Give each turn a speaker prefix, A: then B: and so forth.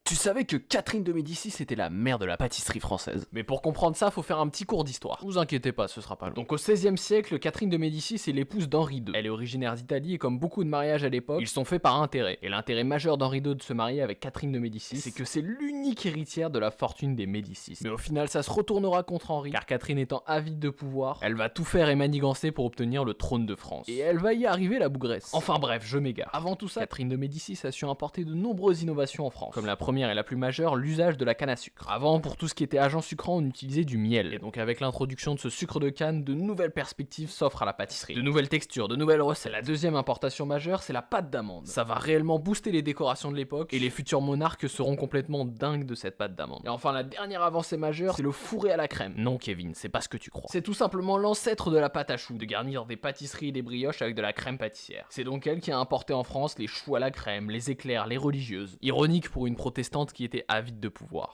A: Tu savais que Catherine de Médicis était la mère de la pâtisserie française? Mais pour comprendre ça, faut faire un petit cours d'histoire. Vous inquiétez pas, ce sera pas long. Donc au XVIe siècle, Catherine de Médicis est l'épouse d'Henri II. Elle est originaire d'Italie et comme beaucoup de mariages à l'époque, ils sont faits par intérêt. Et l'intérêt majeur d'Henri II de se marier avec Catherine de Médicis, c'est que c'est l'unique héritière de la fortune des Médicis. Mais au final, ça se retournera contre Henri, car Catherine étant avide de pouvoir, elle va tout faire et manigancer pour obtenir le trône de France. Et elle va y arriver la bougresse. Enfin bref, je m'égare. Avant tout ça, Catherine de Médicis a su importer de nombreuses innovations en France, comme la première et la plus majeure, l'usage de la canne à sucre. Avant, pour tout ce qui était agent sucrant, on utilisait du miel. Et donc avec l'introduction de ce sucre de canne, de nouvelles perspectives s'offrent à la pâtisserie. De nouvelles textures, de nouvelles recettes. La deuxième importation majeure, c'est la pâte d'amande. Ça va réellement booster les décorations de l'époque, et les futurs monarques seront complètement dingues de cette pâte d'amande. Et enfin, la dernière avancée majeure, c'est le fourré à la crème. Non Kevin, c'est pas ce que tu crois. C'est tout simplement l'ancêtre de la pâte à choux, de garnir des pâtisseries et des brioches avec de la crème pâtissière. C'est donc elle qui a importé en France les choux à la crème, les éclairs, les religieuses. Ironique pour une protestante qui était avide de pouvoir.